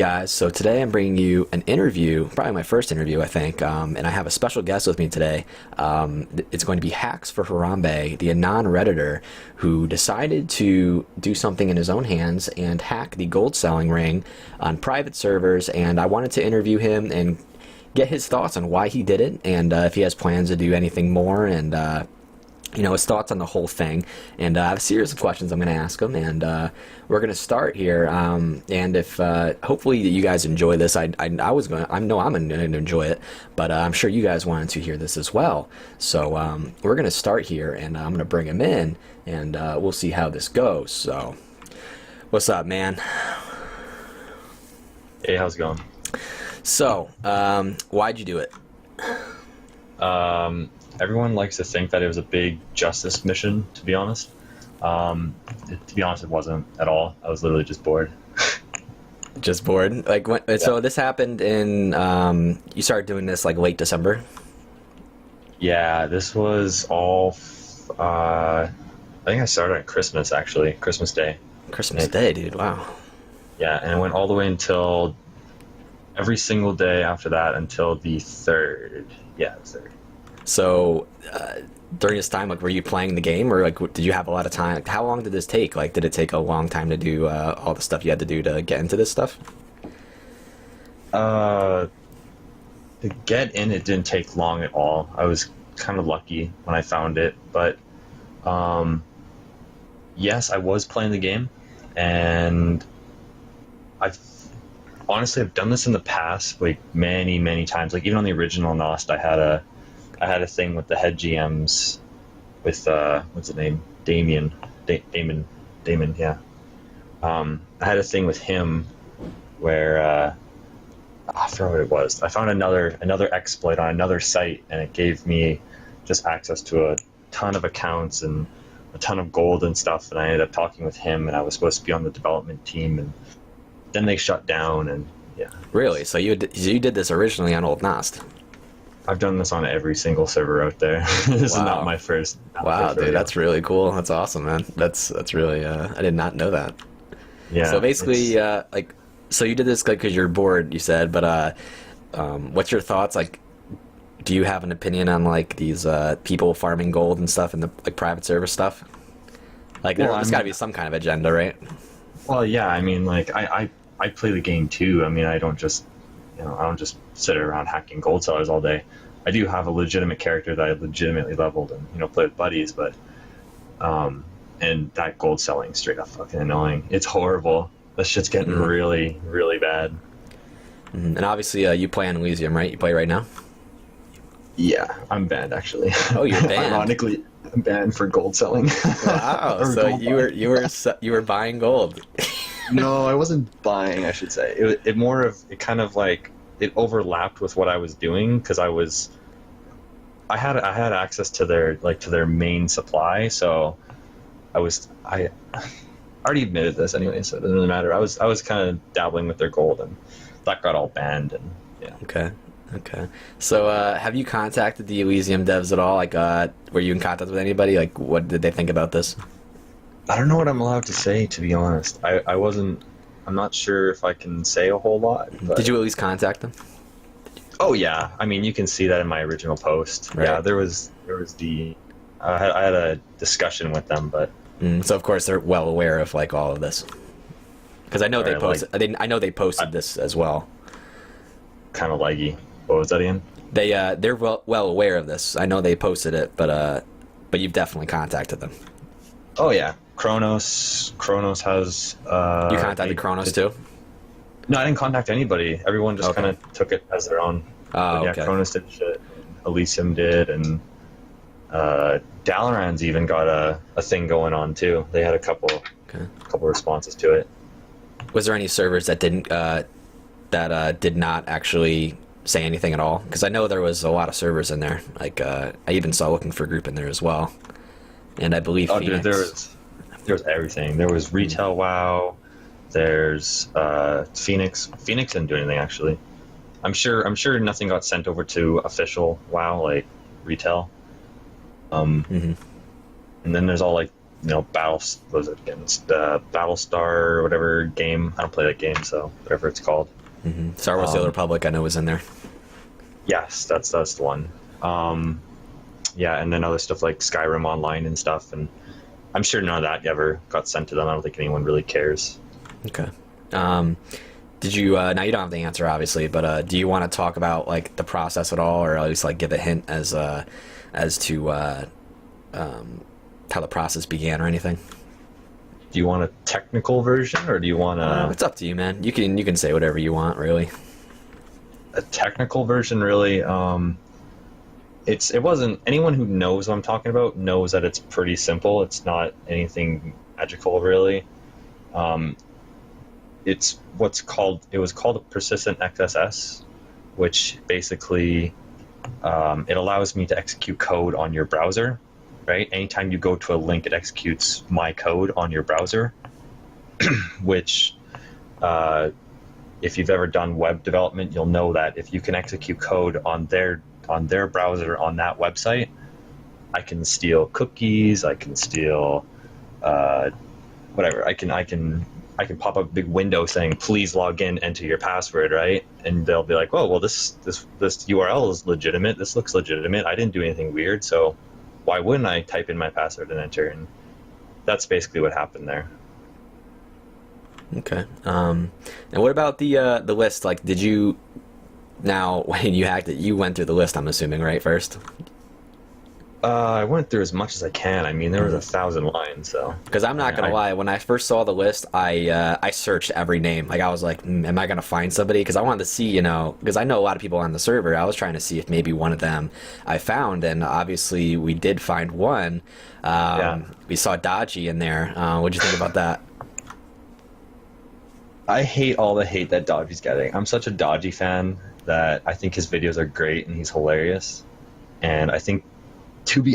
guys. So today I'm bringing you an interview, probably my first interview, I think, and I have a special guest with me today. It's going to be Hacksforharambe, the Anon Redditor, who decided to do something in his own hands and hack the gold selling ring on private servers, and I wanted to interview him and get his thoughts on why he did it, and if he has plans to do anything more, and his thoughts on the whole thing. And I have a series of questions I'm going to ask him, and we're going to start here. And if hopefully you guys enjoy this, I know I'm going to enjoy it, but I'm sure you guys wanted to hear this as well. So we're going to start here, and I'm going to bring him in, and we'll see how this goes. So, what's up, man? Hey, how's it going? So, why'd you do it? Everyone likes to think that it was a big justice mission, to be honest. It wasn't at all. I was literally just bored. Just bored? Like, when, yeah. So this happened in, you started doing this like late December? Yeah, this was all, I think I started on Christmas, actually. Christmas Day. Christmas Day, dude, wow. Yeah, and it went all the way until every single day after that until the 3rd. Yeah, the 3rd. So, during this time, like, were you playing the game, or like, did you have a lot of time? Like, how long did this take? Like, did it take a long time to do all the stuff you had to do to get into this stuff? To get in, it didn't take long at all. I was kind of lucky when I found it, but yes, I was playing the game, and I've done this in the past, like many times. Like even on the original Nost, I had a thing with the head GMs, with what's his name, Damon, yeah. I had a thing with him where I forgot what it was. I found another exploit on another site, and it gave me just access to a ton of accounts and a ton of gold and stuff. And I ended up talking with him, and I was supposed to be on the development team, and then they shut down. And yeah. Really? So you did this originally on Old Nost? I've done this on every single server out there. This is not my first. Wow, dude, that's really cool. That's awesome, man. That's really. I did not know that. Yeah. So basically, so you did this because you're bored, you said. But what's your thoughts? Like, do you have an opinion on like these people farming gold and stuff and the like private server stuff? Like, there's got to be some kind of agenda, right? Well, yeah. I mean, like I play the game too. I mean, I don't just sit around hacking gold sellers all day. I do have a legitimate character that I legitimately leveled and play with buddies, but and that gold selling straight up fucking annoying. It's horrible. That shit's getting really bad. And obviously, you play on Elysium, right? You play right now? Yeah, I'm banned actually. Oh, you're banned. Ironically, I'm banned for gold selling. Wow. So you were buying gold. No, I wasn't buying, I should say. It kind of like it overlapped with what I was doing, because I had access to their main supply, so I already admitted this anyway, so it doesn't really matter. I was kind of dabbling with their gold, and that got all banned, and yeah. Okay. So have you contacted the Elysium devs at all? Like, were you in contact with anybody? Like, what did they think about this? I don't know what I'm allowed to say, to be honest. I'm not sure if I can say a whole lot. But... Did you at least contact them? Oh yeah, I mean, you can see that in my original post. Right. Yeah, there was I had a discussion with them, but so of course they're well aware of like all of this, because I know they posted. I know they posted this as well. Kind of laggy. What was that again? They're well aware of this. I know they posted it, but you've definitely contacted them. Oh yeah, Kronos has. You contacted Kronos too? No, I didn't contact anybody. Everyone just kind of took it as their own. Oh, yeah, okay. Kronos did shit. Elysium did, and Dalaran's even got a thing going on too. They had a couple responses to it. Was there any servers that didn't did not actually say anything at all? Because I know there was a lot of servers in there. Like I even saw Looking for Group in there as well. And I believe Phoenix. Dude, there was everything. There was retail WoW. There's Phoenix. Phoenix didn't do anything actually. I'm sure nothing got sent over to official WoW, like retail. And then there's all like Battle was it against Battlestar or whatever game. I don't play that game, so whatever it's called. Star Wars: The Old Republic, I know, was in there. Yes, that's the one. Yeah, and then other stuff like Skyrim Online and stuff, and I'm sure none of that ever got sent to them. I don't think anyone really cares. Okay. Did you? Now you don't have the answer, obviously, but do you want to talk about like the process at all, or at least like give a hint as to how the process began or anything? Do you want a technical version, or do you want It's up to you, man. You can say whatever you want, really. a technical version? Really, it wasn't. Anyone who knows what I'm talking about knows that it's pretty simple. It's not anything magical, really. It was called a persistent XSS, which basically it allows me to execute code on your browser. Right? Anytime you go to a link, it executes my code on your browser, which if you've ever done web development, you'll know that if you can execute code on their browser on that website, I can steal cookies, I can steal whatever. I can pop up a big window saying please log in, enter your password, right? And they'll be like, oh well, this URL is legitimate, this looks legitimate, I didn't do anything weird, so why wouldn't I type in my password and enter? And that's basically what happened there. Okay. And what about the list? Like, did you now when you hacked it, you went through the list? I'm assuming, right? First. I went through as much as I can. I mean, there was 1,000 lines, so. Because I'm not gonna lie, when I first saw the list, I searched every name. Like I was like, am I gonna find somebody? Because I wanted to see, because I know a lot of people on the server. I was trying to see if maybe one of them I found, and obviously we did find one. We saw Dodgy in there. What'd you think about that? I hate all the hate that Dodgy's getting. I'm such a Dodgy fan that I think his videos are great and he's hilarious. And I think, to be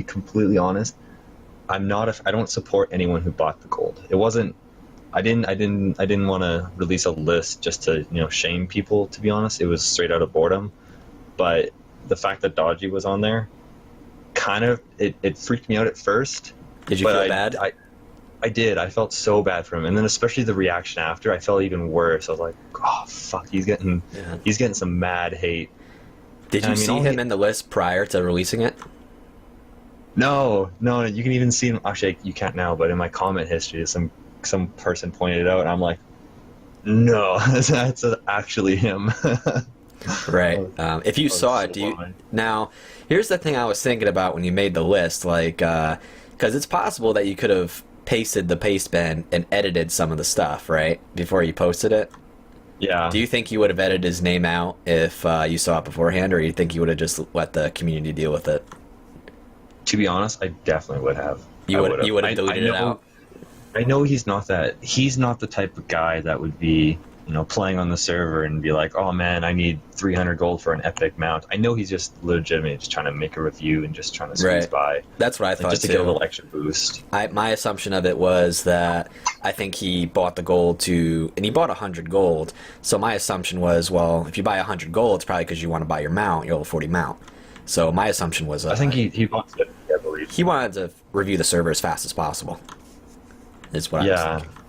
completely honest, I don't support anyone who bought the gold. It wasn't. I didn't want to release a list just to shame people. To be honest, it was straight out of boredom. But the fact that Dodgy was on there, kind of it freaked me out at first. Did you feel bad? I did. I felt so bad for him, and then especially the reaction after, I felt even worse. I was like, oh fuck, he's getting some mad hate. Did you see him in the list prior to releasing it? No, you can even see him. Actually, you can't now, but in my comment history, some person pointed it out, and I'm like, no, that's actually him. Right. If you saw it, now? Here's the thing I was thinking about when you made the list, like, because it's possible that you could have pasted the paste bin and edited some of the stuff, right, before you posted it. Yeah. Do you think you would have edited his name out if you saw it beforehand, or you think you would have just let the community deal with it? To be honest, I definitely would have. You would have deleted it out? I know he's not the type of guy that would be, playing on the server and be like, oh man, I need 300 gold for an epic mount. I know he's just legitimately just trying to make a review and just trying to squeeze by. That's what I thought, just to get a little extra boost. My assumption of it was that I think he bought the gold and he bought 100 gold. So my assumption was, well, if you buy 100 gold, it's probably because you want to buy your mount, your level 40 mount. So my assumption was, I think he bought it, I believe. He wanted to review the server as fast as possible. Is what I was thinking.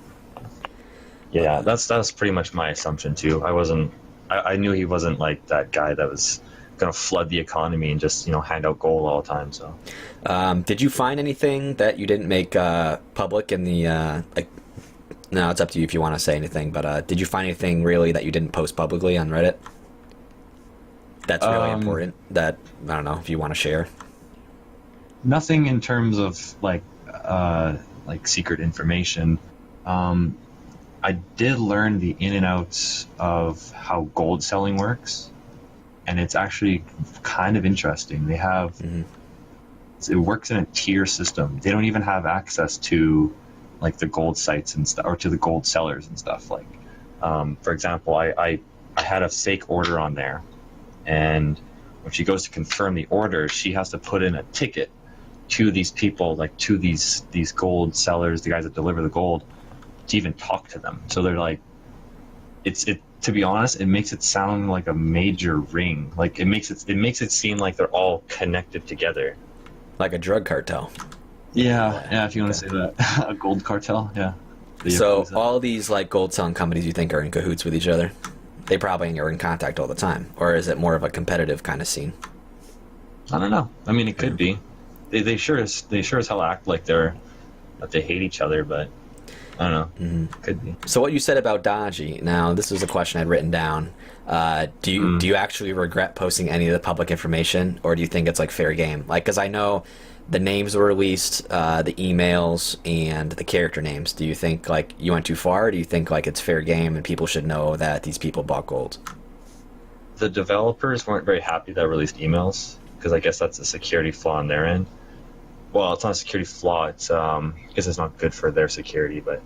Yeah, that's pretty much my assumption too. I knew he wasn't like that guy that was gonna flood the economy and just hand out gold all the time. So, did you find anything that you didn't make public in the No, it's up to you if you want to say anything. But did you find anything really that you didn't post publicly on Reddit? That's really important. That I don't know if you want to share. Nothing in terms of like secret information. I did learn the in and outs of how gold selling works, and it's actually kind of interesting. They have it works in a tier system. They don't even have access to like the gold sites and stuff, or to the gold sellers and stuff. Like, for example, I had a fake order on there, and when she goes to confirm the order, she has to put in a ticket to these people, like to these gold sellers, the guys that deliver the gold, to even talk to them. So they're like, to be honest, it makes it sound like a major ring. Like it makes it seem like they're all connected together, like a drug cartel. Yeah, if you want to say that. A gold cartel, yeah. The So Yakuza. all these like gold selling companies you think are in cahoots with each other? They probably are in contact all the time, or is it more of a competitive kind of scene? I don't know. I mean, it could be. They sure as hell act like that they hate each other, but I don't know. Could be. So what you said about Dodgy, now this is a question I'd written down. Do you actually regret posting any of the public information, or do you think it's like fair game? Like, because I know the names were released, the emails, and the character names. Do you think like you went too far? Or do you think like it's fair game and people should know that these people bought gold? The developers weren't very happy that I released emails because I guess that's a security flaw on their end. Well, it's not a security flaw. It's because it's not good for their security. But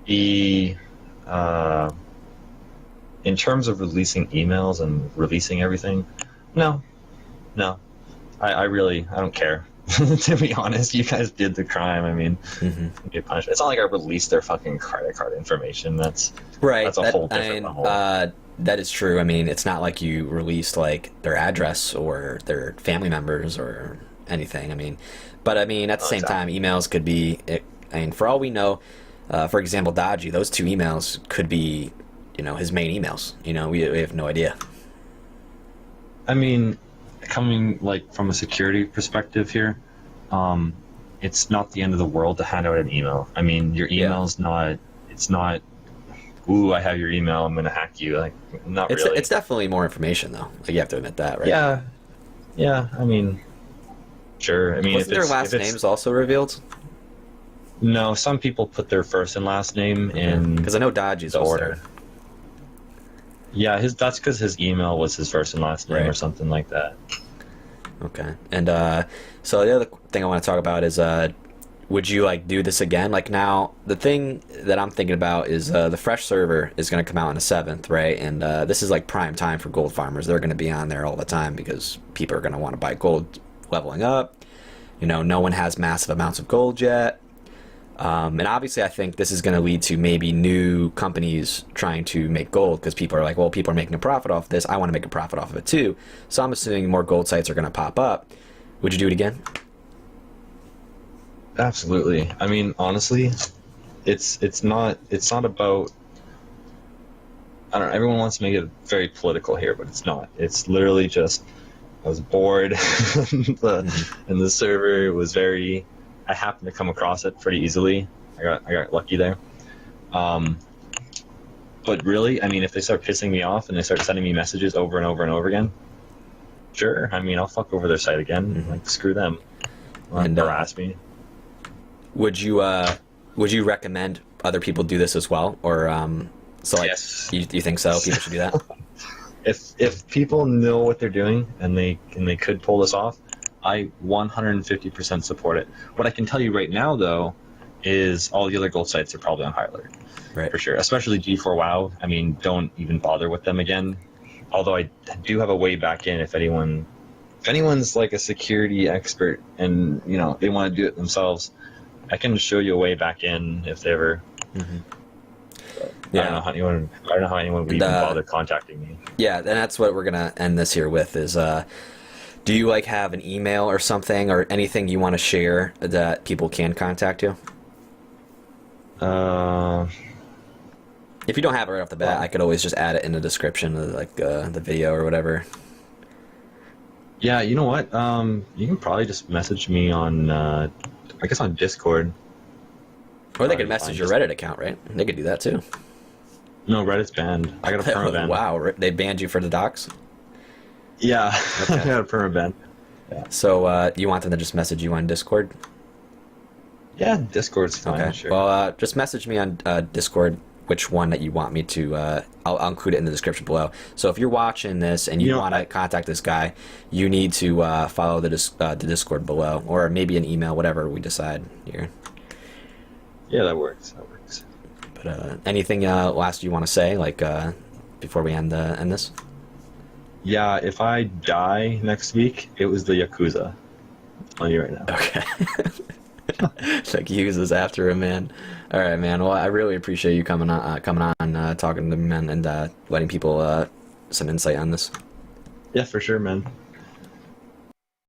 the in terms of releasing emails and releasing everything, no, no. I don't care. To be honest, you guys did the crime. I mean, get punished. It's not like I released their fucking credit card information. That's Right. That's a whole different level. That is true. I mean, it's not like you released like their address or their family members or anything. I mean, but I mean, at the same time, emails could be. I mean, for all we know, for example, Dodgy, those two emails could be, his main emails. We have no idea. I mean, coming like from a security perspective here, it's not the end of the world to hand out an email. I mean, your email's not. It's not. Ooh, I have your email. I'm gonna hack you. Like, not really. It's definitely more information, though. Like, you have to admit that, right? Yeah. I mean, sure. I mean, wasn't their last names also revealed? No, some people put their first and last name in because I know Dodgy's the was order. Yeah, that's because his email was his first and last name or something like that. Okay, and so the other thing I want to talk about is would you like do this again? Like, now the thing that I'm thinking about is the fresh server is going to come out on the 7th, right? And this is like prime time for gold farmers. They're going to be on there all the time because people are going to want to buy gold leveling up. No one has massive amounts of gold yet. And obviously I think this is going to lead to maybe new companies trying to make gold because people are like, well, people are making a profit off this. I want to make a profit off of it too. So I'm assuming more gold sites are going to pop up. Would you do it again? Absolutely. I mean, honestly, it's not about. I don't know. Everyone wants to make it very political here, but it's not. It's literally just I was bored, and the server was very. I happened to come across it pretty easily. I got lucky there. But really, I mean, if they start pissing me off and they start sending me messages over and over and over again, sure. I mean, I'll fuck over their site again. Like, screw them. And harass me. Would you recommend other people do this as well, or so like yes. you think so? People should do that. If people know what they're doing and they could pull this off, I 150% support it. What I can tell you right now, though, is all the other gold sites are probably on high alert, right? For sure. Especially G4 WoW. I mean, don't even bother with them again. Although I do have a way back in if anyone's like a security expert and they want to do it themselves. I can show you a way back in if they ever. Yeah. I don't know how anyone would even bother contacting me. Yeah, and that's what we're gonna end this here with is. Do you like have an email or something or anything you want to share that people can contact you? If you don't have it right off the bat, I could always just add it in the description of like the video or whatever. Yeah, you know what? You can probably just message me on, I guess on Discord. Or they could message your Reddit account, right? They could do that too. No, Reddit's banned. I got a perma ban. Wow, they banned you for the docs? Yeah, okay. I got a perma ban. Yeah. So you want them to just message you on Discord? Yeah, Discord's fine. Okay. Sure. Well, just message me on Discord which one that you want me to. I'll include it in the description below. So if you're watching this and you want to contact this guy, you need to follow the Discord below, or maybe an email, whatever we decide here. Yeah, that works. But anything last you want to say, like before we end this? Yeah, if I die next week, it was the Yakuza. I'm telling you right now. Okay. Like Yakuza's after him, man. All right, man. Well, I really appreciate you coming on, talking to me, man, and letting people some insight on this. Yeah, for sure, man.